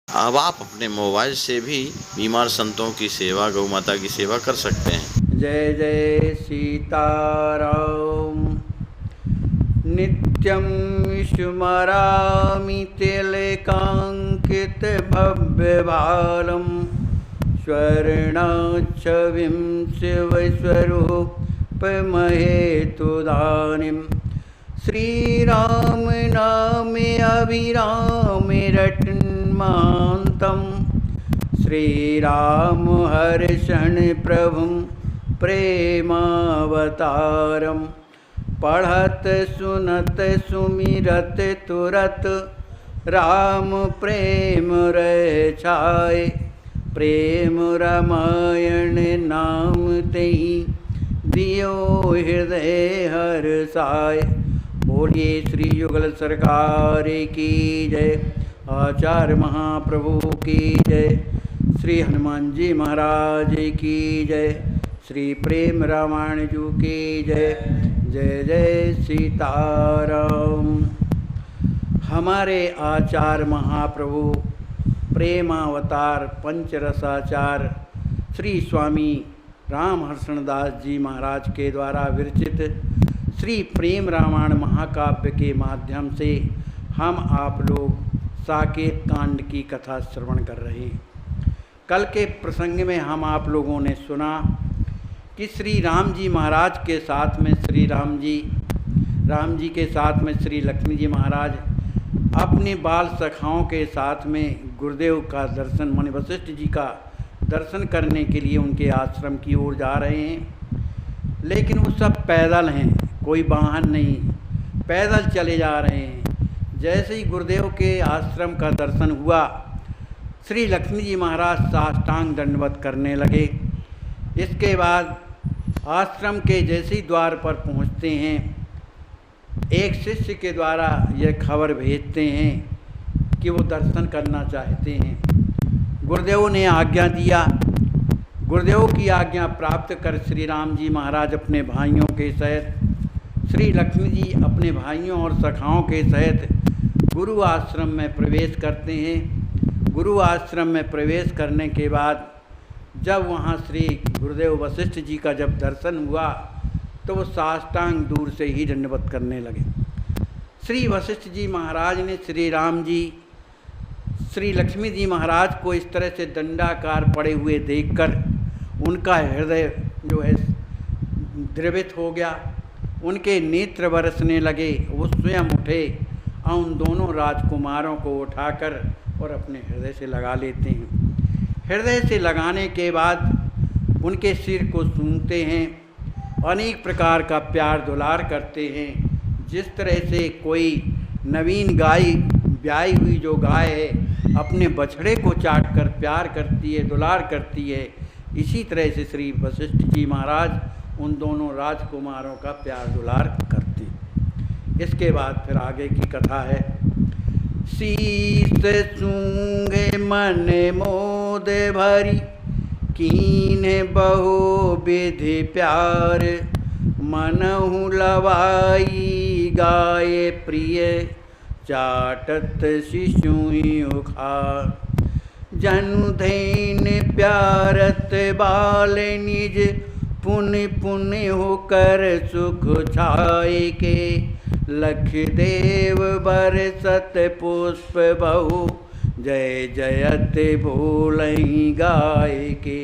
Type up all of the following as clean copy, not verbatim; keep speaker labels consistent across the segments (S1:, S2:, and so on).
S1: अब आप अपने मोबाइल से भी बीमार संतों की सेवा, गौ माता की सेवा कर सकते हैं।
S2: जय जय सीताराम। नित्यं स्मरामि तिलकाङ्कितभव्यबालं स्वर्णाच्छविं शिवस्वरूपमहेतुदानीं श्रीराम नामे अभिरामे रटन्मान्तं श्रीराम हर्षण प्रभुं प्रेमावतारं पढ़त सुनत सुमिरत तुरत राम प्रेम रह छाए। प्रेम रामायण नाम तेहि दियो हृदय हर्षाय। बोलिए श्री युगल सरकार की जय। आचार्य महाप्रभु की जय। श्री हनुमान जी महाराज की जय। श्री प्रेम रामायण जी की जय। जय जय सीताराम। हमारे आचार्य महाप्रभु प्रेमावतार पंचरसाचार श्री स्वामी रामहर्षण दास जी महाराज के द्वारा विरचित श्री प्रेम रामायण महाकाव्य के माध्यम से हम आप लोग साकेत कांड की कथा श्रवण कर रहे हैं। कल के प्रसंग में हम आप लोगों ने सुना कि श्री राम जी महाराज के साथ में राम जी के साथ में श्री लक्ष्मी जी महाराज अपने बाल सखाओं के साथ में गुरुदेव का दर्शन माने वशिष्ठ जी का दर्शन करने के लिए उनके आश्रम की ओर जा रहे हैं। लेकिन वो सब पैदल हैं, कोई वाहन नहीं, पैदल चले जा रहे हैं। जैसे ही गुरुदेव के आश्रम का दर्शन हुआ, श्री लक्ष्मी जी महाराज साष्टांग दंडवत करने लगे। इसके बाद आश्रम के जैसे ही द्वार पर पहुंचते हैं, एक शिष्य के द्वारा यह खबर भेजते हैं कि वो दर्शन करना चाहते हैं। गुरुदेव ने आज्ञा दिया। गुरुदेव की आज्ञा प्राप्त कर श्री राम जी महाराज अपने भाइयों के सहित, श्री लक्ष्मी जी अपने भाइयों और सखाओं के सहित गुरु आश्रम में प्रवेश करते हैं। गुरु आश्रम में प्रवेश करने के बाद जब वहाँ श्री गुरुदेव वशिष्ठ जी का जब दर्शन हुआ तो वो साष्टांग दूर से ही दंडवत करने लगे। श्री वशिष्ठ जी महाराज ने श्री राम जी, श्री लक्ष्मी जी महाराज को इस तरह से दंडाकार पड़े हुए देखकर उनका हृदय जो है द्रवित हो गया। उनके नेत्र बरसने लगे। वो स्वयं उठे और उन दोनों राजकुमारों को उठाकर और अपने हृदय से लगा लेते हैं। हृदय से लगाने के बाद उनके सिर को सूंघते हैं, अनेक प्रकार का प्यार दुलार करते हैं। जिस तरह से कोई नवीन गाय, ब्याई हुई जो गाय है, अपने बछड़े को चाट कर प्यार करती है, दुलार करती है, इसी तरह से श्री वशिष्ठ जी महाराज उन दोनों राजकुमारों का प्यार दुलार करते हैं। इसके बाद फिर आगे की कथा है। शीस सूंघे मन मोद भरी, कीन्हे बहु विधि प्यार, मनहु लवाई गाय प्रिय, चाटत शिशुहि उखार। जनु धैन प्यारत बाल निज, पुन पुन होकर सुख छाए के, लख देव बरसत पुष्प बहु, जय जयत बोलहि गाय के।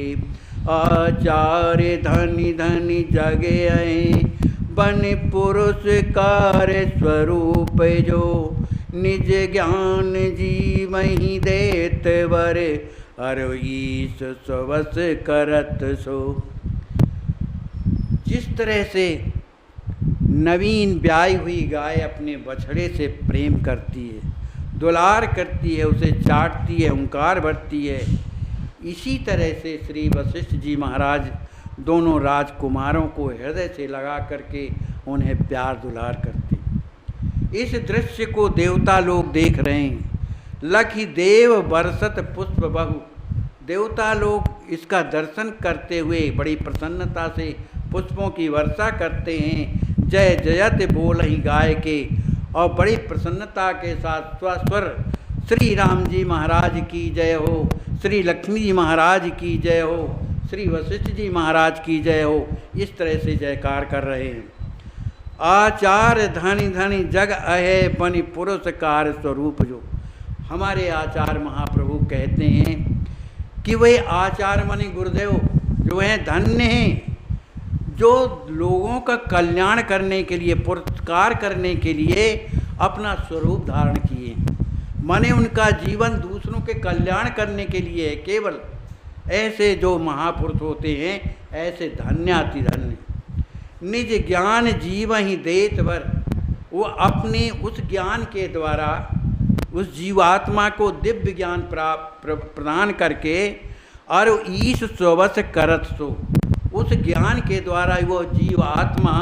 S2: आचार्य धनि धनि जगे अहि, बन पुरुष कार्य स्वरूप जो, निज ज्ञान जीवहि देत वर, अरो ईश स्वस करत सो। जिस तरह से नवीन ब्याई हुई गाय अपने बछड़े से प्रेम करती है, दुलार करती है, उसे चाटती है, हुंकार भरती है, इसी तरह से श्री वशिष्ठ जी महाराज दोनों राजकुमारों को हृदय से लगा करके उन्हें प्यार दुलार करते। इस दृश्य को देवता लोग देख रहे हैं। लखि देव बरसत पुष्प बहु, देवता लोग इसका दर्शन करते हुए बड़ी प्रसन्नता से पुष्पों की वर्षा करते हैं। जय जयत बोलहि गाय के, और बड़ी प्रसन्नता के साथ स्वस्वर श्री राम जी महाराज की जय हो, श्री लक्ष्मी जी महाराज की जय हो, श्री वशिष्ठ जी महाराज की जय हो। इस तरह से जयकार कर रहे हैं। आचार धनी धनी जग अहे बनि पुरुष कार स्वरूप। जो हमारे आचार्य महाप्रभु कहते हैं कि वे आचार्य माने गुरुदेव जो हैं धन्य हैं, जो लोगों का कल्याण करने के लिए, पुरस्कार करने के लिए अपना स्वरूप धारण किए। माने उनका जीवन दूसरों के कल्याण करने के लिए है। केवल ऐसे जो महापुरुष होते हैं ऐसे धन्याति धन्य। निज ज्ञान जीव ही देत वर, वो अपने उस ज्ञान के द्वारा उस जीवात्मा को दिव्य ज्ञान प्रदान करके और ईश स्ववश करत सो, उस ज्ञान के द्वारा वो जीवात्मा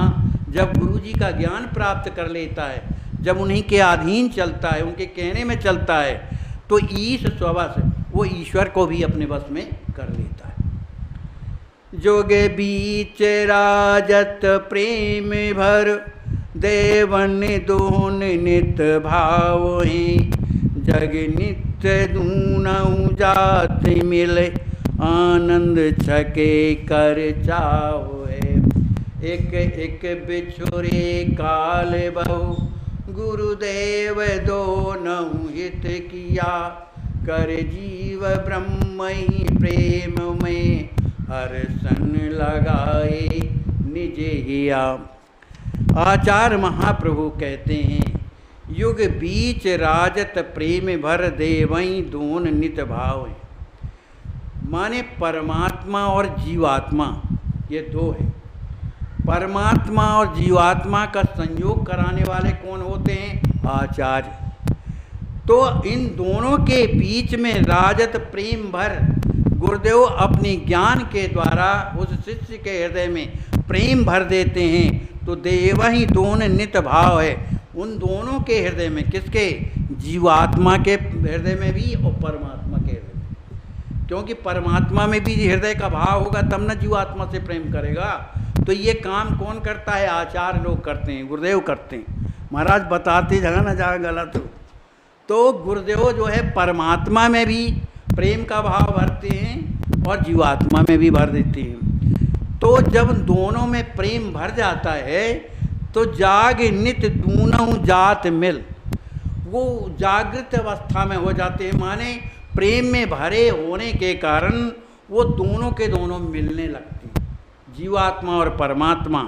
S2: जब गुरु जी का ज्ञान प्राप्त कर लेता है, जब उन्हीं के अधीन चलता है, उनके कहने में चलता है, तो ईश स्ववश वो ईश्वर को भी अपने वश में कर लेता है। जोगे बीच राजत प्रेम भर, देवन दोन नित भाव हैं, जग नित्य दूनऊ जात मिले, आनंद छके कर चाहो है। एक एक बिछुरे काल बहु, गुरुदेव दोनऊ हित किया, कर जीव ब्रह्म ही प्रेम में, हर्षण लगाए निज हिया। आचार्य महाप्रभु कहते हैं युग बीच राजत प्रेम भर, देवई दोन नित भाव है। माने परमात्मा और जीवात्मा ये दो है। परमात्मा और जीवात्मा का संयोग कराने वाले कौन होते हैं? आचार्य। तो इन दोनों के बीच में राजत प्रेम भर, गुरुदेव अपने ज्ञान के द्वारा उस शिष्य के हृदय में प्रेम भर देते हैं। तो देव ही दोनों नित भाव है उन दोनों के हृदय में। किसके? जीवात्मा के हृदय में भी और परमात्मा के हृदय में। क्योंकि परमात्मा में भी हृदय का भाव होगा तब न जीवात्मा से प्रेम करेगा। तो ये काम कौन करता है? आचार्य लोग करते हैं, गुरुदेव करते हैं। महाराज बताते जगह न जहाँ गलत हो। तो गुरुदेव जो है परमात्मा में भी प्रेम का भाव भरते हैं और जीवात्मा में भी भर देते हैं। तो जब दोनों में प्रेम भर जाता है तो जाग नित दूनों जात मिल, वो जागृत अवस्था में हो जाते हैं। माने प्रेम में भरे होने के कारण वो दोनों के दोनों मिलने लगते हैं, जीवात्मा और परमात्मा।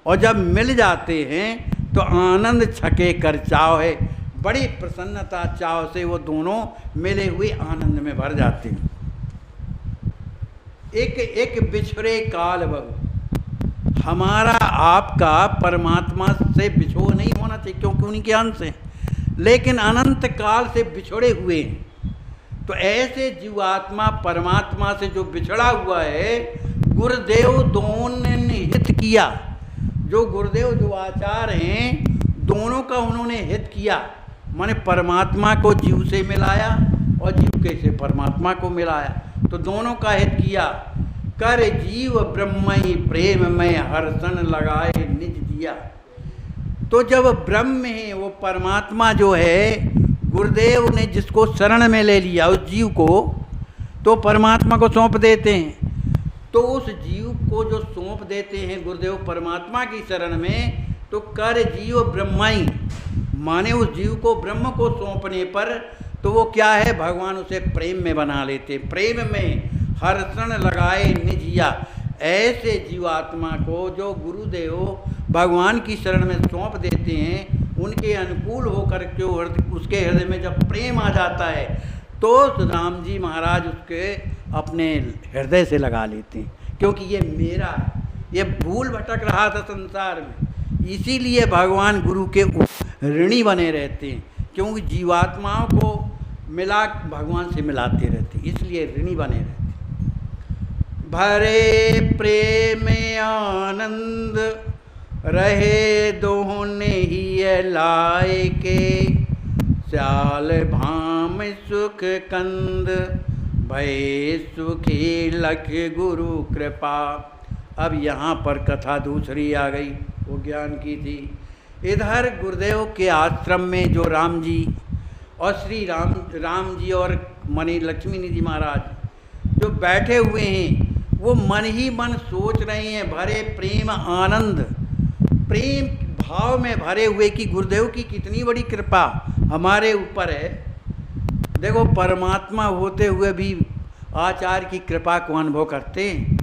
S2: और जब मिल जाते हैं तो आनंद छके कर चाव है, बड़ी प्रसन्नता चाव से वो दोनों मिले हुए आनंद में भर जाते हैं। एक एक बिछड़े काल बहु, हमारा आपका परमात्मा से बिछोह नहीं होना चाहिए क्योंकि उन्हीं के अंश हैं, लेकिन अनंत काल से बिछड़े हुए हैं। तो ऐसे जीवात्मा परमात्मा से जो बिछड़ा हुआ है, गुरुदेव दोनों ने हित किया। जो गुरुदेव जो आचार्य हैं दोनों का उन्होंने हित किया। माने परमात्मा को जीव से मिलाया और जीव के से परमात्मा को मिलाया, तो दोनों का हित किया। कर जीव ब्रह्म ही प्रेम में, हर्षण लगाए निज दिया। तो जब ब्रह्म है वो परमात्मा जो है, गुरुदेव ने जिसको शरण में ले लिया उस जीव को, तो परमात्मा को सौंप देते हैं। तो उस जीव को जो सौंप देते हैं गुरुदेव परमात्मा की शरण में, तो कर जीव ब्रह्माई, माने उस जीव को ब्रह्म को सौंपने पर तो वो क्या है? भगवान उसे प्रेम में बना लेते। प्रेम में हर्षण लगाए निजिया। ऐसे जीवात्मा को जो गुरुदेव भगवान की शरण में सौंप देते हैं, उनके अनुकूल होकर के उसके हृदय में जब प्रेम आ जाता है तो राम जी महाराज उसके अपने हृदय से लगा लेते हैं। क्योंकि ये मेरा है, ये भूल भटक रहा था संसार में, इसीलिए भगवान गुरु के ऋणी बने रहते हैं। क्योंकि जीवात्माओं को मिला भगवान से मिलाते रहते, इसलिए ऋणी बने रहते। भरे प्रेम आनंद रहे दोने ही लाए के, श्याल भाम सुख कंद भय सुखी लख गुरु कृपा। अब यहाँ पर कथा दूसरी आ गई, वो ज्ञान की थी। इधर गुरुदेव के आश्रम में जो राम जी और श्री राम जी और मणि लक्ष्मी जी महाराज जो बैठे हुए हैं, वो मन ही मन सोच रहे हैं, भरे प्रेम आनंद, प्रेम भाव में भरे हुए कि गुरुदेव की कितनी बड़ी कृपा हमारे ऊपर है। देखो, परमात्मा होते हुए भी आचार्य की कृपा को अनुभव करते हैं।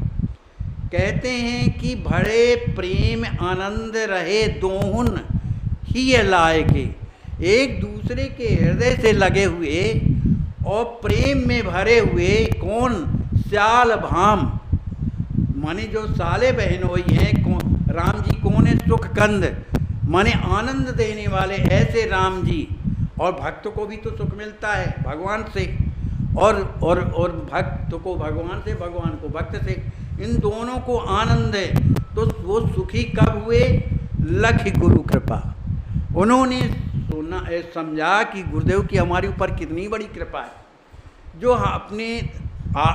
S2: कहते हैं कि भरे प्रेम आनंद रहे दोहुन ही लाए के, एक दूसरे के हृदय से लगे हुए और प्रेम में भरे हुए कौन, श्याल भाम, माने जो साले बहन हुई हैं, राम जी कौन है, सुख कंद, माने आनंद देने वाले ऐसे राम जी। और भक्त को भी तो सुख मिलता है भगवान से, और भक्त को भगवान से, भगवान को भक्त से, इन दोनों को आनंद है। तो वो सुखी कब हुए, लख गुरु कृपा। उन्होंने सुना, समझा कि गुरुदेव की हमारे ऊपर कितनी बड़ी कृपा है, जो अपने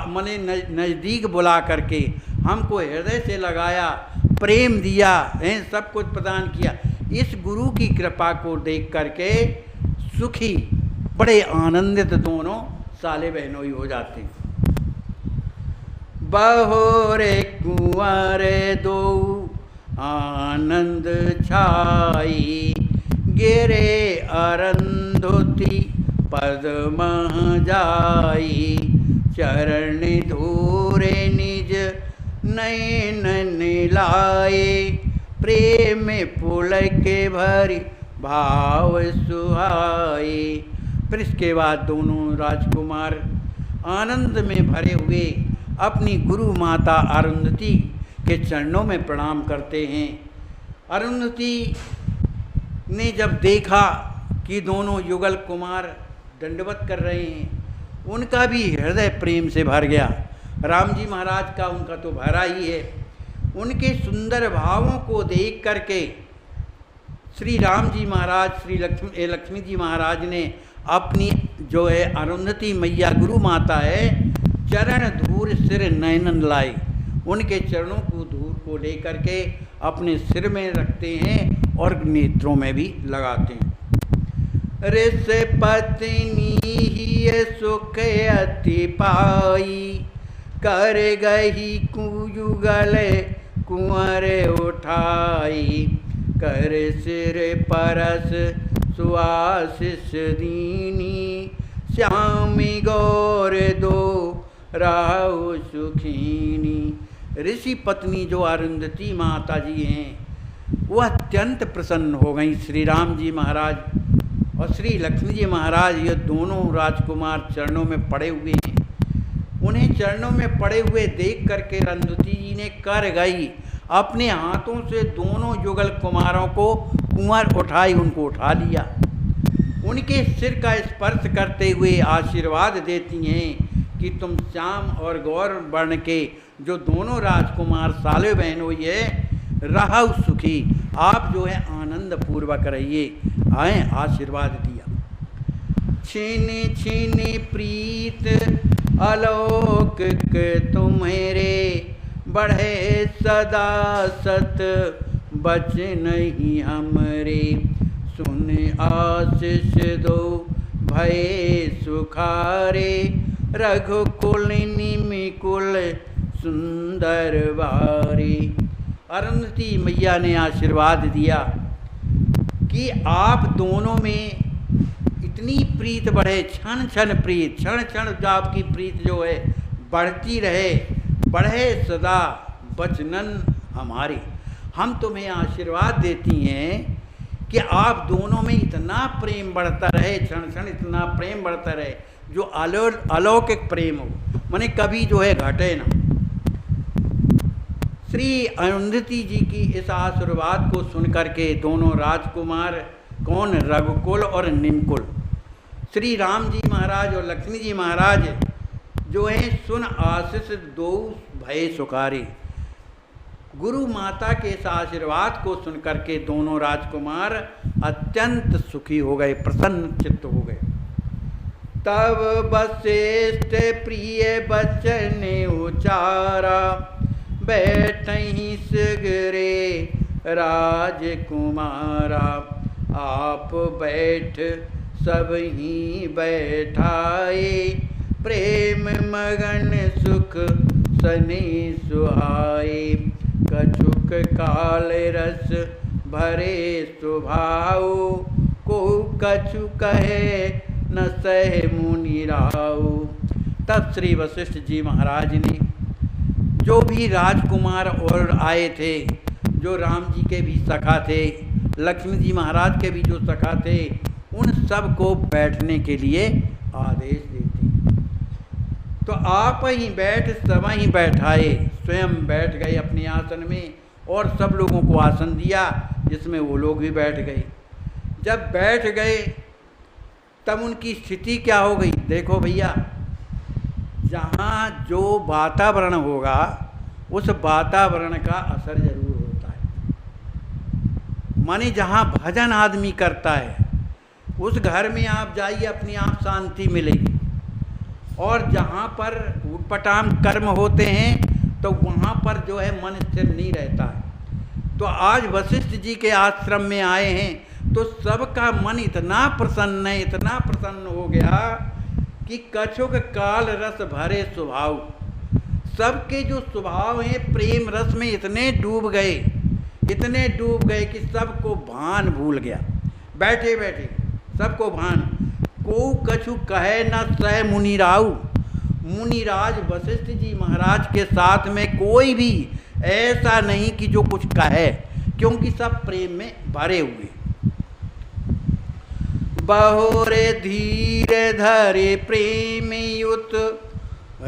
S2: मने नज़दीक बुला करके हमको हृदय से लगाया, प्रेम दिया है, सब कुछ प्रदान किया। इस गुरु की कृपा को देख करके सुखी, बड़े आनंदित दोनों साले बहनोई हो जाते हैं। बहोरे कुंवारे दो आनंद छाई, गिरे अरंधुति पद मह जाई, चरण धूरे निज नयन लाए, प्रेम पुलक भरी भाव सुहाए। फिर इसके बाद दोनों राजकुमार आनंद में भरे हुए अपनी गुरु माता अरुंधति के चरणों में प्रणाम करते हैं। अरुंधति ने जब देखा कि दोनों युगल कुमार दंडवत कर रहे हैं, उनका भी हृदय प्रेम से भर गया। राम जी महाराज का उनका तो भरा ही है। उनके सुंदर भावों को देख करके श्री राम जी महाराज, श्री लक्ष्मी जी महाराज ने अपनी जो है अरुंधति मैया गुरु माता है, चरण धूर सिर नयनन लाए, उनके चरणों को धूर को लेकर के अपने सिर में रखते हैं और नेत्रों में भी लगाते हैं। ऋष पत्नी ही सुख अति पाई, कर गही कुयुगल कुंवर उठाई, कर सिर परस सुआसिस दीनी, श्यामी गौर दो राहु सुखीनी। ऋषि पत्नी जो अरुंधति माता जी हैं, वो अत्यंत प्रसन्न हो गई। श्री राम जी महाराज और श्री लक्ष्मी जी महाराज, ये दोनों राजकुमार चरणों में पड़े हुए हैं। उन्हें चरणों में पड़े हुए देख करके अरुंधति जी ने कर गई, अपने हाथों से दोनों युगल कुमारों को कुंवर उठाई, उनको उठा लिया, उनके सिर का स्पर्श करते हुए आशीर्वाद देती हैं कि तुम श्याम और गौर वर्ण के जो दोनों राजकुमार साले बहन हुई है, रहो सुखी, आप जो है आनंद पूर्वक रहिए। आए, आशीर्वाद दिया। छीनी छीनी प्रीत अलौकिक तुम्हारे, बढ़े सदा सत बच नहीं हमरे, सुन आशीष दो भय सुखारे, रघुकुल निमिकुल सुंदर वारी। अरुंधति मैया ने आशीर्वाद दिया कि आप दोनों में इतनी प्रीत बढ़े, क्षण क्षण प्रीत, क्षण क्षण जो आपकी प्रीत जो है बढ़ती रहे, बढ़े सदा बचनन हमारे। हम तुम्हें आशीर्वाद देती हैं कि आप दोनों में इतना प्रेम बढ़ता रहे, क्षण क्षण इतना प्रेम बढ़ता रहे, जो अलौकिक प्रेम हो, माने कभी जो है घटे ना। श्री अरुंधति जी की इस आशीर्वाद को सुनकर के दोनों राजकुमार, कौन, रघुकुल और निमकुल, श्री राम जी महाराज और लक्ष्मी जी महाराज जो है सुन आशीष दो भय सुखारे। गुरु माता के इस आशीर्वाद को सुनकर के दोनों राजकुमार अत्यंत सुखी हो गए, प्रसन्न चित्त हो गए। तब वशिष्ठ प्रिय बचन उचारा, बैठहि सगरे राजकुमारा, आप बैठ सब ही बैठाए, प्रेम मगन सुख सने सुहाए। कछुक काल रस भरे स्वभाव, को कछु कहे न सह मुनि राव। तब श्री वशिष्ठ जी महाराज ने जो भी राजकुमार और आए थे, जो राम जी के भी सखा थे, लक्ष्मी जी महाराज के भी जो सखा थे, उन सब को बैठने के लिए आदेश देते। तो आप ही बैठ सब ही बैठाए, स्वयं बैठ गए अपने आसन में और सब लोगों को आसन दिया, जिसमें वो लोग भी बैठ गए। जब बैठ गए तब उनकी स्थिति क्या हो गई? देखो भैया, जहाँ जो वातावरण होगा उस वातावरण का असर जरूर होता है। माने जहाँ भजन आदमी करता है उस घर में आप जाइए, अपनी आप शांति मिलेगी। और जहाँ पर उटपटांग कर्म होते हैं तो वहाँ पर जो है मन स्थिर नहीं रहता है। तो आज वशिष्ठ जी के आश्रम में आए हैं तो सबका मन इतना प्रसन्न है, इतना प्रसन्न हो गया कि कछुक काल रस भरे स्वभाव। सबके जो स्वभाव हैं प्रेम रस में इतने डूब गए, इतने डूब गए कि सबको भान भूल गया। बैठे बैठे सबको भान। को कछु कहे न सह मुनि राव। मुनिराज वशिष्ठ जी महाराज के साथ में कोई भी ऐसा नहीं कि जो कुछ कहे, क्योंकि सब प्रेम में भरे हुए। बहोरे धीर धरे प्रेम युत,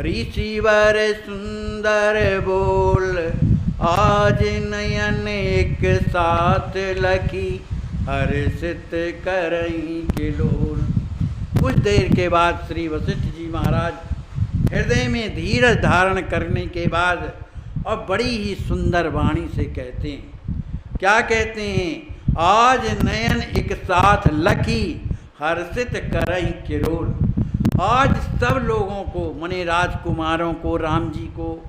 S2: ऋषिवर सुंदर बोल। आज नयन एक साथ लखी, हर्षित करई किलोल। कुछ देर के बाद श्री वशिष्ठ जी महाराज हृदय में धीरज धारण करने के बाद और बड़ी ही सुंदर वाणी से कहते हैं। क्या कहते हैं? आज नयन एक साथ लखी, हर्षित करई किलोल। आज सब लोगों को, मने राजकुमारों को, राम जी को,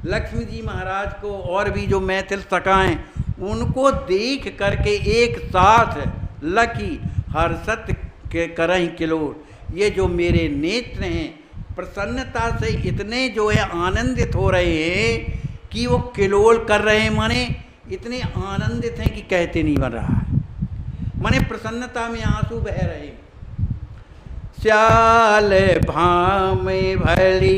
S2: लक्ष्मी जी महाराज को और भी जो मैथिल सखाएं, उनको देख करके एक साथ लखी, हर्षित के करई किलोल। ये जो मेरे नेत्र हैं प्रसन्नता से इतने जो है आनंदित हो रहे हैं कि वो किलोल कर रहे हैं, माने इतने आनंदित हैं कि कहते नहीं बन रहा है, माने प्रसन्नता में आंसू बह रहे हैं। श्याल भाम भली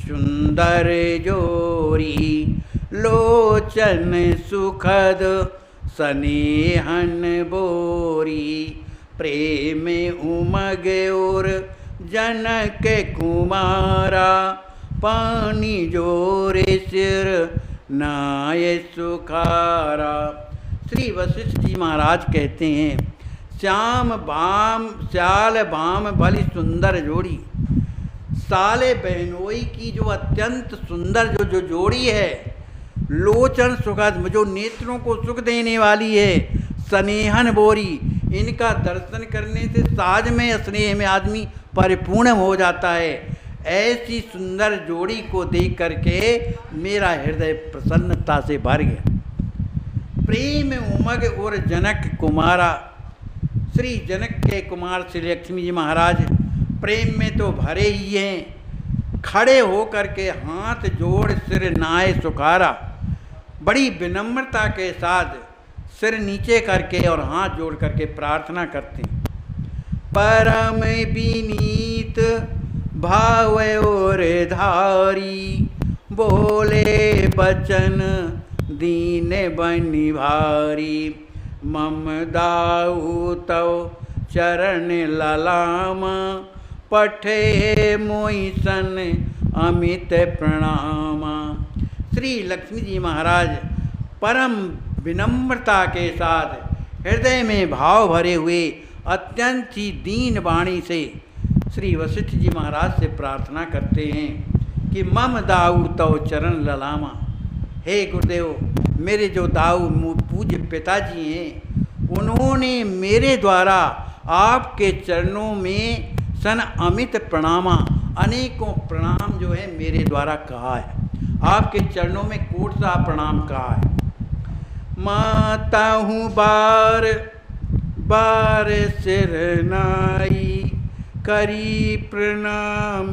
S2: सुंदर जोरी, लोचन सुखद स्नेहन बोरी। प्रेम उमग और जनक कुमारा, पानी जोरे सिर नाय सुखारा। श्री वशिष्ठ जी महाराज कहते हैं, श्याल भाम भली सुंदर जोड़ी। साले बहनोई की जो अत्यंत सुंदर जो जोड़ी है, लोचन सुखद जो नेत्रों को सुख देने वाली है, स्नेहन बोरी। इनका दर्शन करने से साज में स्नेह में आदमी परिपूर्ण हो जाता है। ऐसी सुंदर जोड़ी को देख करके मेरा हृदय प्रसन्नता से भर गया। प्रेम उमग और जनक कुमारा। श्री जनक के कुमार श्री लक्ष्मी जी महाराज प्रेम में तो भरे ही हैं। खड़े हो करके हाथ जोड़ सिर नाय सुखारा, बड़ी विनम्रता के साथ सिर नीचे करके और हाथ जोड़ करके प्रार्थना करते हैं। परम विनीत भाव और धारी, बोले बचन दीन बनि भारी। मम दाऊ तव चरण ललामा, पठे मोई सन अमित प्रणामा। श्री लक्ष्मी जी महाराज परम विनम्रता के साथ हृदय में भाव भरे हुए अत्यंत ही दीन वाणी से श्री वशिष्ठ जी महाराज से प्रार्थना करते हैं कि मम दाऊ तव चरण ललामा। हे गुरुदेव, मेरे जो दाऊ पूज्य पिताजी हैं, उन्होंने मेरे द्वारा आपके चरणों में सन अमित प्रणामा, अनेकों प्रणाम जो है मेरे द्वारा कहा है। आपके चरणों में कोट सा प्रणाम कहा है। माता हूँ बार बार सिर नाई, करी प्रणाम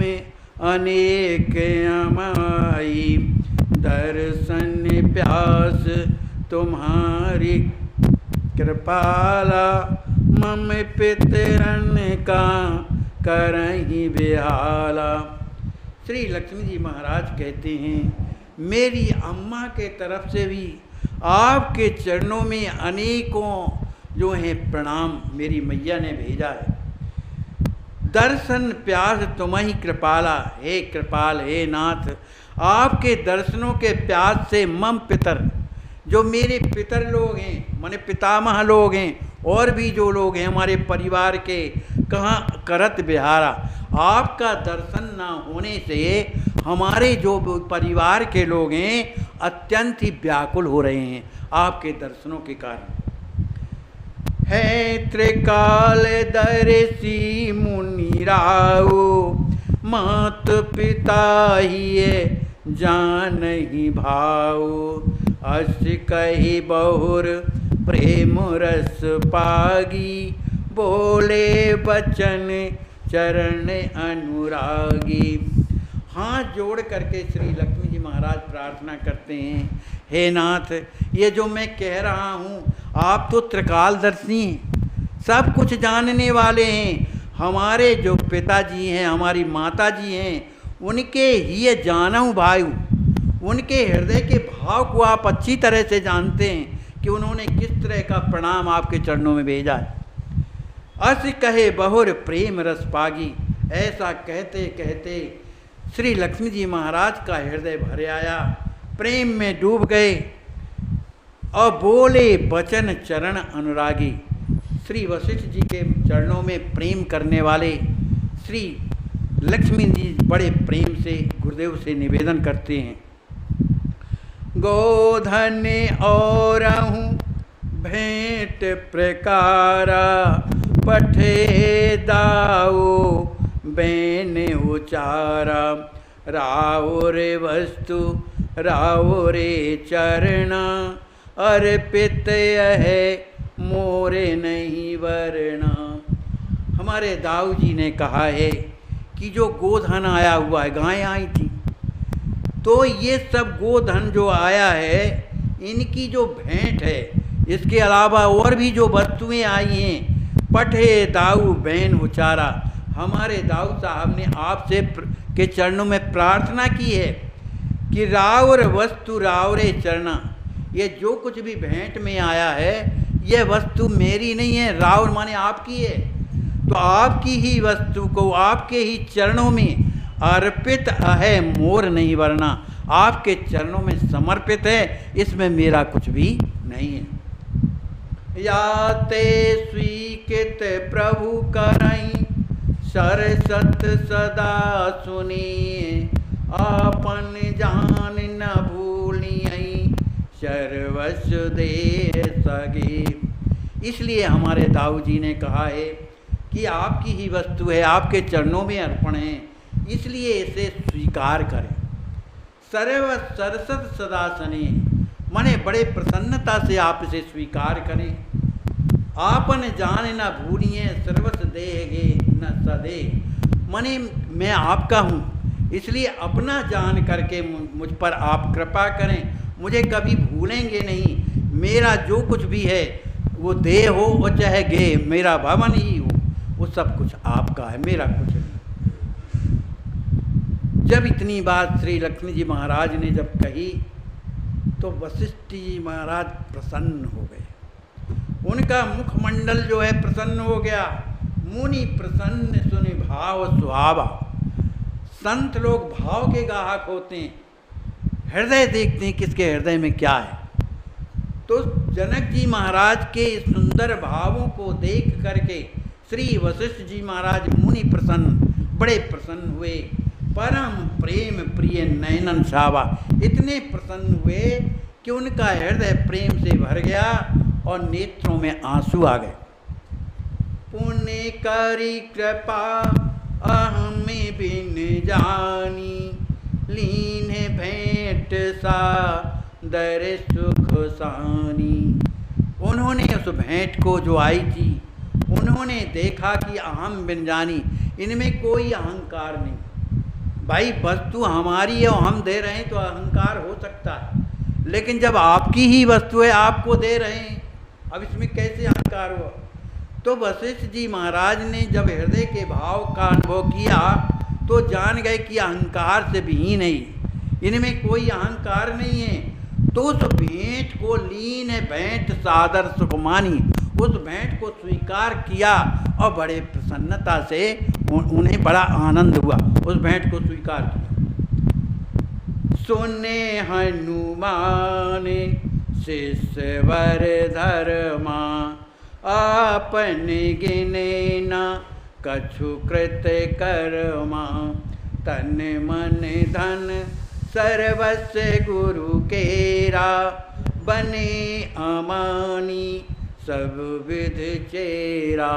S2: अनेक अमाई। दर्शन प्यास तुम्हारी कृपाला, मम पितरन का करही बेहाला। श्री लक्ष्मी जी महाराज कहते हैं, मेरी अम्मा के तरफ से भी आपके चरणों में अनेकों जो हैं प्रणाम मेरी मैया ने भेजा है। दर्शन प्यास तुम्हारी कृपाला, हे कृपाल हे नाथ, आपके दर्शनों के प्यास से मम पितर, जो मेरे पितर लोग हैं माने पितामह लोग हैं और भी जो लोग हैं हमारे परिवार के, कहाँ करत बिहारा। आपका दर्शन ना होने से हमारे जो परिवार के लोग हैं अत्यंत ही व्याकुल हो रहे हैं आपके दर्शनों के कारण। है त्रिकाल दर्शी मुनि राव, मात पिता ही जान ही भाव। अस कही बहुर प्रेम रस पागी, बोले बचन चरण अनुरागी। हाथ जोड़ करके श्री लक्ष्मी जी महाराज प्रार्थना करते हैं, हे नाथ, ये जो मैं कह रहा हूँ आप तो त्रिकालदर्शी हैं, सब कुछ जानने वाले हैं। हमारे जो पिताजी हैं हमारी माता जी हैं उनके ही ये जानऊ भाई, उनके हृदय के भाव को आप अच्छी तरह से जानते हैं कि उन्होंने किस तरह का प्रणाम आपके चरणों में भेजा है। अस कहे बहुर प्रेम रस पागी, ऐसा कहते कहते श्री लक्ष्मी जी महाराज का हृदय भर आया, प्रेम में डूब गए और बोले बचन चरण अनुरागी। श्री वशिष्ठ जी के चरणों में प्रेम करने वाले श्री लक्ष्मी जी बड़े प्रेम से गुरुदेव से निवेदन करते हैं, गोधन और भेंट प्रकारा, पठे दाओ बैन उचारा। राव रे वस्तु राव रे चरणा, अर्पित है मोरे नहीं वरना। हमारे दाऊ जी ने कहा है कि जो गोधन आया हुआ है, गायें आई थी, तो ये सब गोधन जो आया है इनकी जो भेंट है, इसके अलावा और भी जो वस्तुएं आई हैं, पठे दाऊ बैन उचारा। हमारे दाऊ साहब ने आपसे के चरणों में प्रार्थना की है कि रावर वस्तु रावरे चरना, ये जो कुछ भी भेंट में आया है यह वस्तु मेरी नहीं है, रावर माने आपकी है। तो आपकी ही वस्तु को आपके ही चरणों में अर्पित है, मोर नहीं वरना। आपके चरणों में समर्पित है, इसमें मेरा कुछ भी नहीं है। याते स्वीकृत प्रभु करई, सरसत सदा सुनिए। आपन जान न भूलिए, सर्वस्व दे सगे। इसलिए हमारे दाऊ जी ने कहा है कि आपकी ही वस्तु है, आपके चरणों में अर्पण है, इसलिए इसे स्वीकार करें। सर्व सरसत सदा सने, माने बड़े प्रसन्नता से आप इसे स्वीकार करें। आपन जान न भूलिए, सर्वस्व देगे न सदे, माने मैं आपका हूँ, इसलिए अपना जान करके मुझ पर आप कृपा करें, मुझे कभी भूलेंगे नहीं। मेरा जो कुछ भी है वो देह हो और चाहे गे, मेरा भवन ही हो, वो सब कुछ आपका है, मेरा कुछ नहीं। जब इतनी बात श्री लक्ष्मी जी महाराज ने जब कही तो वशिष्ठ जी महाराज प्रसन्न हो गए, उनका मुखमंडल जो है प्रसन्न हो गया। मुनि प्रसन्न सुनि भाव सुहावा। संत लोग भाव के गाहक होते हैं, हृदय देखते हैं किसके हृदय में क्या है। तो जनक जी महाराज के सुंदर भावों को देख करके श्री वशिष्ठ जी महाराज मुनि प्रसन्न, बड़े प्रसन्न हुए। परम प्रेम प्रिय नयनन छावा, इतने प्रसन्न हुए कि उनका हृदय प्रेम से भर गया और नेत्रों में आंसू आ गए। पुण्य करी कृपा अहम बिन जानी, लीन भेंट सा दर सुख सानी। उन्होंने उस भेंट को जो आई थी, उन्होंने देखा कि अहम बिन जानी, इनमें कोई अहंकार नहीं। भाई वस्तु हमारी है और हम दे रहे हैं तो अहंकार हो सकता है, लेकिन जब आपकी ही वस्तु है, आपको दे रहे हैं, अब इसमें कैसे अहंकार हुआ? तो वशिष्ठ जी महाराज ने जब हृदय के भाव का अनुभव किया तो जान गए कि अहंकार से विहीन है, इनमें कोई अहंकार नहीं है। तो उस भेंट को लीन भेंट सादर सुख मानी, उस भेंट को स्वीकार किया और बड़े प्रसन्नता से उन्हें बड़ा आनंद हुआ, उस भेंट को स्वीकार किया। सुने हनुमान शिष्य वर धर्मा, आपन गिने न कछु कृत कर्मा, तन मन धन सर्वस्व गुरु केरा, बने अमानी सब विध चेरा।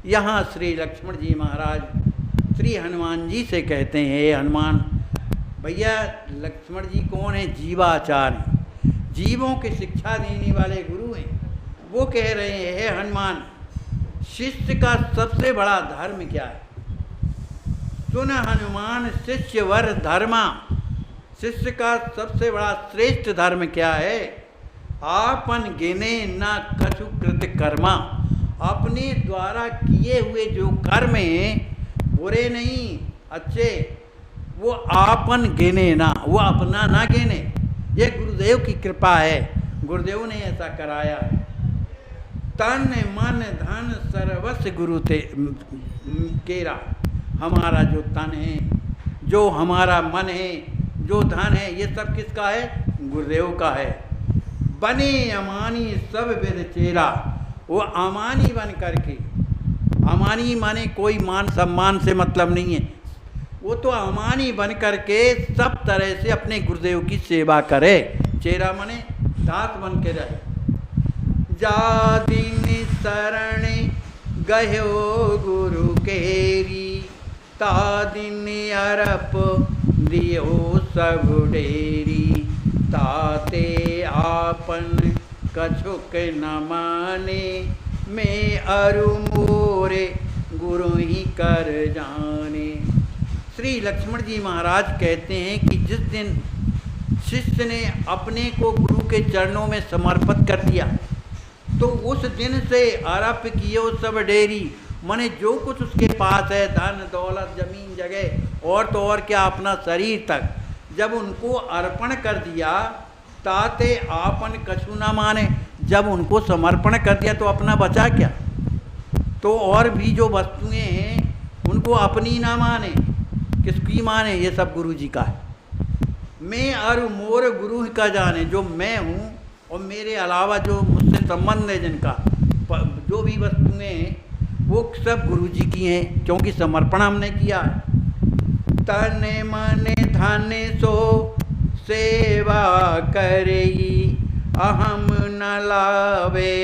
S2: यहाँ श्री लक्ष्मण जी महाराज श्री हनुमान जी से कहते हैं, हे हनुमान, भैया लक्ष्मण जी कौन है? जीवाचार्य, जीवों की शिक्षा देने वाले गुरु हैं। वो कह रहे हैं, हे हनुमान, शिष्य का सबसे बड़ा धर्म क्या है? सुन हनुमान शिष्य वर धर्मा, शिष्य का सबसे बड़ा श्रेष्ठ धर्म क्या है? आपन गिने न कछु कृत कर्मा, अपने द्वारा किए हुए जो कर्म हैं, बुरे नहीं अच्छे, वो आपन गिने ना, वो अपना ना गिने। ये गुरुदेव की कृपा है, गुरुदेव ने ऐसा कराया है। तन मन धन सर्वस्व गुरु ते केरा, हमारा जो तन है, जो हमारा मन है, जो धन है, ये सब किसका है? गुरुदेव का है। बने अमानी सब विध चेरा, वो अमानी बन करके, अमानी माने कोई मान सम्मान से मतलब नहीं है, वो तो अमानी बन करके सब तरह से अपने गुरुदेव की सेवा करे। चेरा माने दास बन के रहे। जा दिन शरण गयो गुरु केरी, ता दिन अरप दियो सब डेरी, ताते आपन कछुक न माने, मैं अरु मोरे गुरु ही कर जाने। श्री लक्ष्मण जी महाराज कहते हैं कि जिस दिन शिष्य ने अपने को गुरु के चरणों में समर्पित कर दिया, तो उस दिन से आरप कियो सब डेरी, माने जो कुछ उसके पास है, धन दौलत जमीन जगह और तो और क्या, अपना शरीर तक, जब उनको अर्पण कर दिया, ताते आपन कछु न माने, जब उनको समर्पण कर दिया तो अपना बचा क्या? तो और भी जो वस्तुएं हैं उनको अपनी ना माने, किसकी माने? ये सब गुरु जी का है। मैं और मोर गुरु का जाने, जो मैं हूँ और मेरे अलावा जो मुझसे संबंध है जिनका, जो भी वस्तुएं हैं वो सब गुरु जी की हैं, क्योंकि समर्पण हमने किया है। तन मन धन सो सेवा करई, अहम न लावे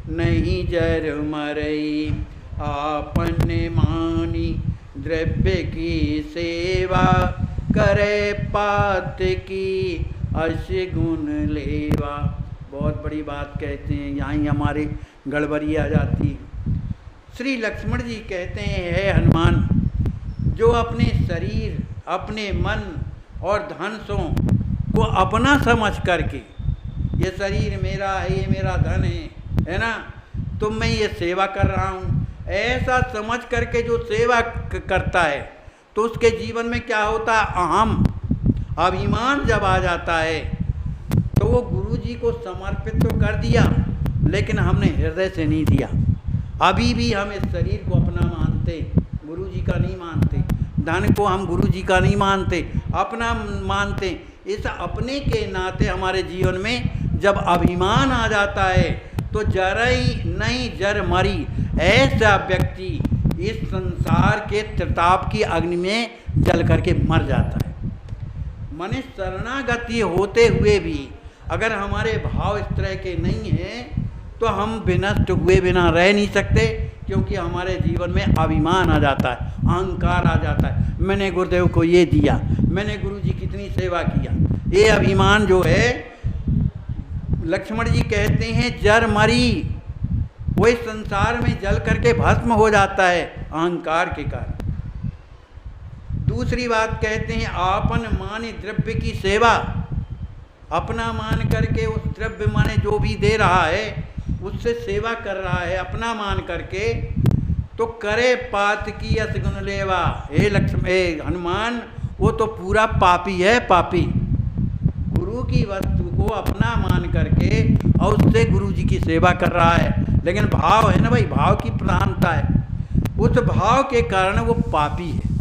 S2: नहीं जर मरई, आपन मानी द्रव्य की सेवा, करे पात की अश गुण लेवा। बहुत बड़ी बात कहते हैं, यहाँ ही हमारे गड़बड़ी आ जाती है। श्री लक्ष्मण जी कहते हैं, हे हनुमान, जो अपने शरीर, अपने मन और धन सो को अपना समझ करके, ये शरीर मेरा है, ये मेरा धन है ना, तो मैं ये सेवा कर रहा हूँ, ऐसा समझ करके जो सेवा करता है, तो उसके जीवन में क्या होता है? अहम, अभिमान जब आ जाता है, तो वो गुरु जी को समर्पित तो कर दिया, लेकिन हमने हृदय से नहीं दिया। अभी भी हम इस शरीर को अपना मानते, गुरु जी का नहीं मानते, धन को हम गुरु जी का नहीं मानते, अपना मानते। इस अपने के नाते हमारे जीवन में जब अभिमान आ जाता है, तो जरई नहीं जर मरी, ऐसा व्यक्ति इस संसार के त्रिताप की अग्नि में जल करके मर जाता है। माने शरणागति होते हुए भी अगर हमारे भाव इस तरह के नहीं हैं, तो हम विनष्ट हुए बिना रह नहीं सकते, क्योंकि हमारे जीवन में अभिमान आ जाता है, अहंकार आ जाता है। मैंने गुरुदेव को ये दिया, मैंने गुरु जी कितनी सेवा किया, ये अभिमान जो है लक्ष्मण जी कहते हैं जर मरी, वो इस संसार में जल करके भस्म हो जाता है अहंकार के कारण। दूसरी बात कहते हैं आपन माने द्रव्य की सेवा, अपना मान करके उस द्रव्य माने जो भी दे रहा है उससे सेवा कर रहा है अपना मान करके, तो करे पात की यस गुण लेवा। हे हनुमान, वो तो पूरा पापी है, पापी। गुरु की वस्तु को अपना मान करके और उससे गुरु जी की सेवा कर रहा है, लेकिन भाव है ना भाई, भाव की प्रधानता है, उस भाव के कारण वो पापी है।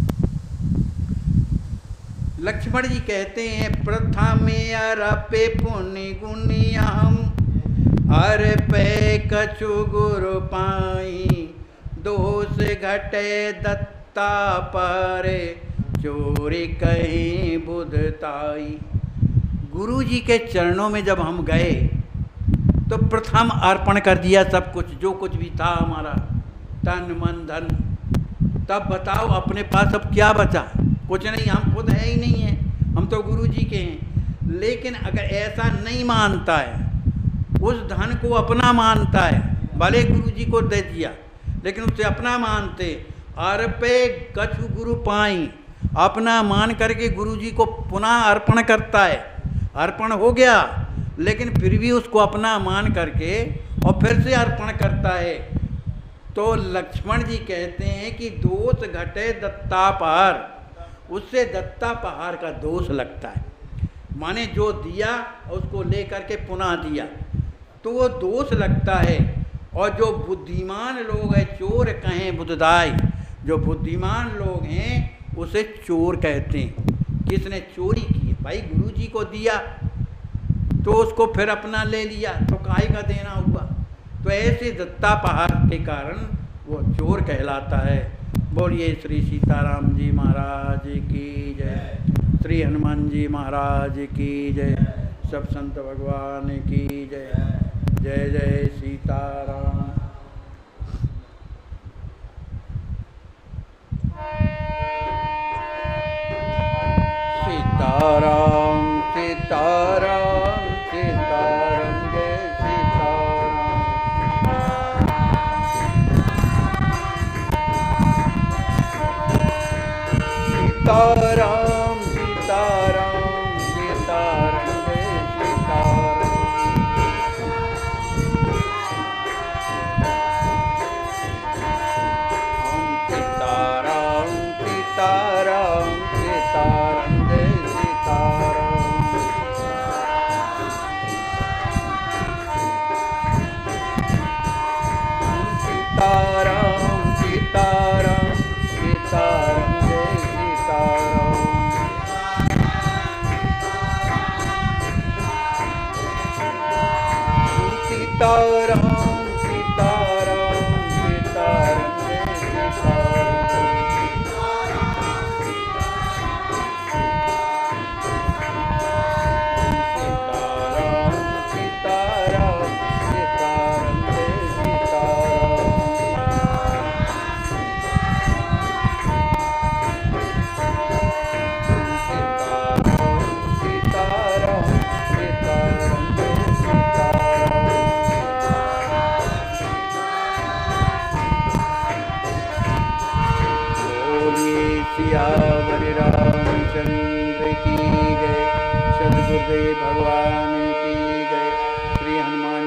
S2: लक्ष्मण जी कहते हैं प्रथमे अरपे पुण्य गुणियम अरपे कछु गुरु पाई, दोष घटे दत्ता परे चोरी कहीं बुधताई। गुरु जी के चरणों में जब हम गए तो प्रथम अर्पण कर दिया सब कुछ, जो कुछ भी था हमारा, तन मन धन। तब बताओ अपने पास अब क्या बचा? कुछ नहीं, हम खुद है ही नहीं है, हम तो गुरु जी के हैं। लेकिन अगर ऐसा नहीं मानता है, उस धन को अपना मानता है, भले गुरु जी को दे दिया लेकिन उसे अपना मानते, अर्पे कछु गुरु पाई, अपना मान करके गुरु जी को पुनः अर्पण करता है, अर्पण हो गया लेकिन फिर भी उसको अपना मान करके और फिर से अर्पण करता है। तो लक्ष्मण जी कहते हैं कि दोष घटे दत्ता पहाड़, उससे दत्ता पहाड़ का दोष लगता है। माने जो दिया उसको ले करके पुनः दिया तो वो दोष लगता है। और जो बुद्धिमान लोग हैं, चोर कहें बुद्धदाई, जो बुद्धिमान लोग हैं उसे चोर कहते हैं। किसने चोरी की? भाई गुरु जी को दिया तो उसको फिर अपना ले लिया, तो काहे का देना हुआ? तो ऐसे दत्ता पहाड़ के कारण वो चोर कहलाता है। बोलिए श्री सीताराम जी महाराज की जय, श्री हनुमान जी महाराज की जय, सब संत भगवान की जय। जय जय सीताराम। सीताराम सीताराम सीताराम जय सीताराम। सीताराम सीताराम सीताराम जय सीताराम। सीताराम सीताराम सीताराम जय सीताराम। सीताराम सीताराम सीताराम जय सीताराम। सीताराम सीताराम सीताराम जय सीताराम। सीताराम सीताराम जय सीताराम। सीताराम सीताराम जय सीताराम। बोलिए सियावर रामचंद्र की जय, सद्गुरुदेव भगवान की जय। श्री हनुमान।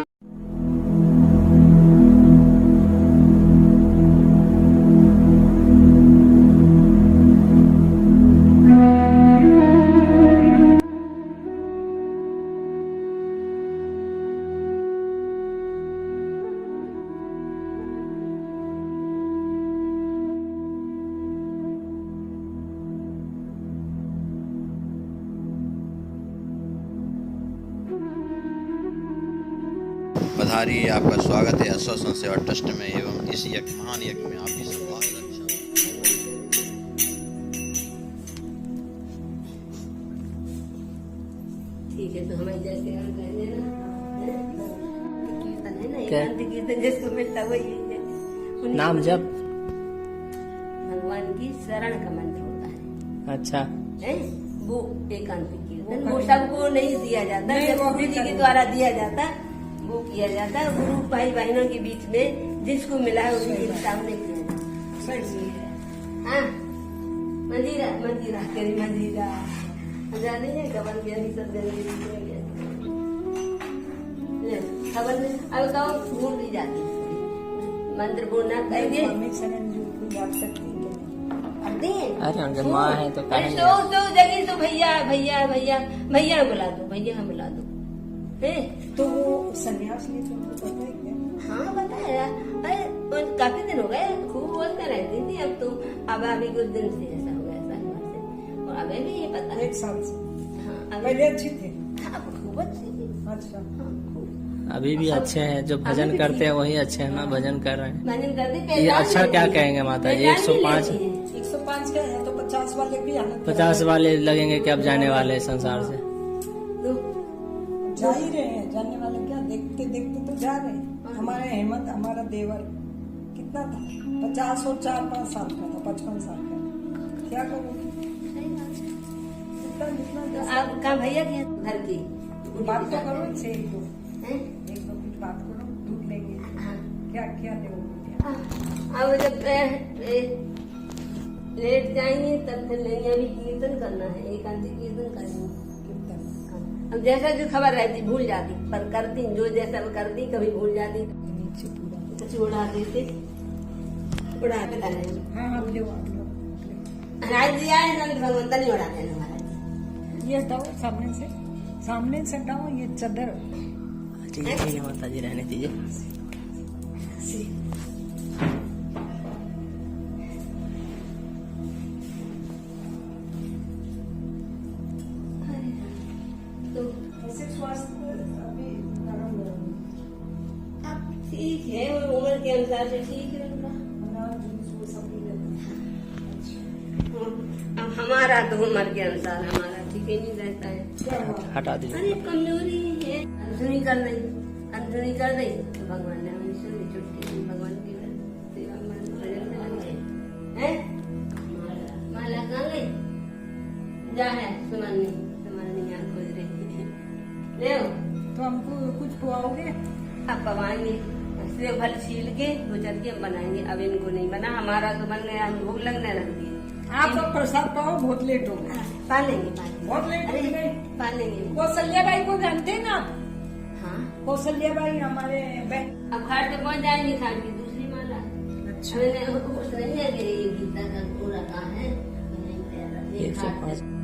S1: पधारिए, आपका स्वागत है आश्वासन सेवा ट्रस्ट में एवं इस महान यज्ञ में आपकी संभावना रक्षा।
S3: ठीक है, तो हमारे जैसे हम कहते हैं ना, कीर्तन है ना, एकांत कीर्तन जिसको मिलता वही है।
S4: नाम जप
S3: भगवान की शरण का मंत्र होता है।
S4: अच्छा
S3: हैं? वो एकांत कीर्तन, वो सबको नहीं दिया जाता,
S4: नहीं,
S3: जब
S4: वो
S3: गुरु
S4: भी
S3: जी के
S4: करेंगे।
S3: द्वारा दिया जाता वो किया जाता। गुरु भाई बहनों के बीच में जिसको मिला है उसी के सामने किया जाता।
S4: सही है।
S3: हाँ, मंजीरा मंजीरा तेरी मंजीरा जाने है खबर भी अभी सब खबर में अब कहो भूल भी जाती है। मंत्र बोलना कहेंगे
S4: मम्मी सनन जी को याद करती है।
S5: अरे उनके माँ है तो
S3: अरे
S5: कहेंगे।
S3: तो जगह तो भैया भैया भैया भैया बुला दो, भैया बुला दो।
S4: तो वो सन्यास लिए तुमको पता है क्या?
S3: हाँ बताया, अरे तो काफी दिन हो गए, खूब बोलते रहती थी। अब तो अब अभी कुछ दिन से ऐसा हो गया, साल भर से, और अभी भी ये पता है।
S4: 1 साल से
S3: हाँ अभी
S4: पहले अच्छी थे।
S3: हाँ, खूब अच्छी थी।
S4: अच्छा,
S3: हाँ, खूब।
S5: अभी भी अच्छे हैं, जो
S3: अभी
S5: भजन
S3: भी
S5: करते हैं
S3: ठीक।
S5: वही अच्छे हैं ना, भजन कर रहे हैं।
S3: भजन करती
S5: ये
S3: पहचान
S5: अच्छा
S3: लेती
S5: क्या
S3: है।
S5: कहेंगे माता जी?
S3: पहचान भी
S5: 105
S3: लेती है।
S4: 105 के हैं तो 50 वाले भी आनंद
S5: 50 वाले लगेंगे कि अब जाने वाले हैं संसार से।
S3: तो
S4: जा ही रहे हैं, जाने वाले क्या, देखते देखते तो जा रहे हैं। हमारे हेमंत, हमारा देवर कितना था, 50 और 4-5 साल का था, 55 साल का। क्या करोगे?
S3: सही बात है।
S4: जितना जितना
S3: तो
S4: जैसा-
S3: आप कहाँ भैया के घर की
S4: बात तो करो इनसे, एक दो
S3: हैं?
S4: कुछ बात करो, ढूंढ लेंगे
S3: हाँ।
S4: क्या क्या दोगे।
S3: अब जब लेट जाएंगे तब फिर लेंगे, अभी कीर्तन करना है, एकांत कीर्तन करेंगे। अब जैसा जो खबर रहती भूल जाती, पर करती जो जैसा करती कभी भूल जाती,
S4: नीचे पूरा।
S3: कुछ उड़ा देते, उड़ा के डाले।
S4: हाँ हाँ, ले आओ।
S3: राज जी आए ना भगवंता नहीं उड़ाते हैं महाराज।
S4: ये हटाओ सामने से हटाओ ये चादर।
S5: ठीक है माता जी, रहने दीजिए।
S3: तो
S4: ऐसे स्वास्थ्य अभी नरम
S3: अब ठीक है, और उम्र के अनुसार से ठीक है उनका। अब हमारा तो उम्र के अनुसार हमारा ठीक ही नहीं रहता है।
S4: क्या हुआ?
S5: हटा दीजिए।
S3: अरे कमजोरी है, अनसुनी कर रही तो भगवान ने हमें सुनी, छुट्टी दी, भगवान की सेवा में भजन में लग गए हैं। माला कहाँ गई? जा है सुमरनी यहाँ खोज रही है, ले आओ।
S4: तो हमको कुछ खुआओगे?
S3: अब पवाएंगे, सेव फल छील के दो चल के बनाएंगे। अब इनको नहीं बना, हमारा तो बन गया, हम भूख लगने लगती है।
S4: आप तो प्रसाद पाओ, बहुत लेट हो गए।
S3: पालेंगे
S4: बहुत लेट हो गए।
S3: पालेंगे।
S4: कौशल्या बाई को जानते हैं ना आप?
S3: हाँ,
S4: कौशल्या बाई हमारे बहन।
S3: अब घाट पे पहुंच जाएंगे, घाट की दूसरी माला।
S4: अच्छा,
S3: मैंने कुछ नहीं है कि ये गीता का पूरा कहाँ है, नहीं, ये घाट पे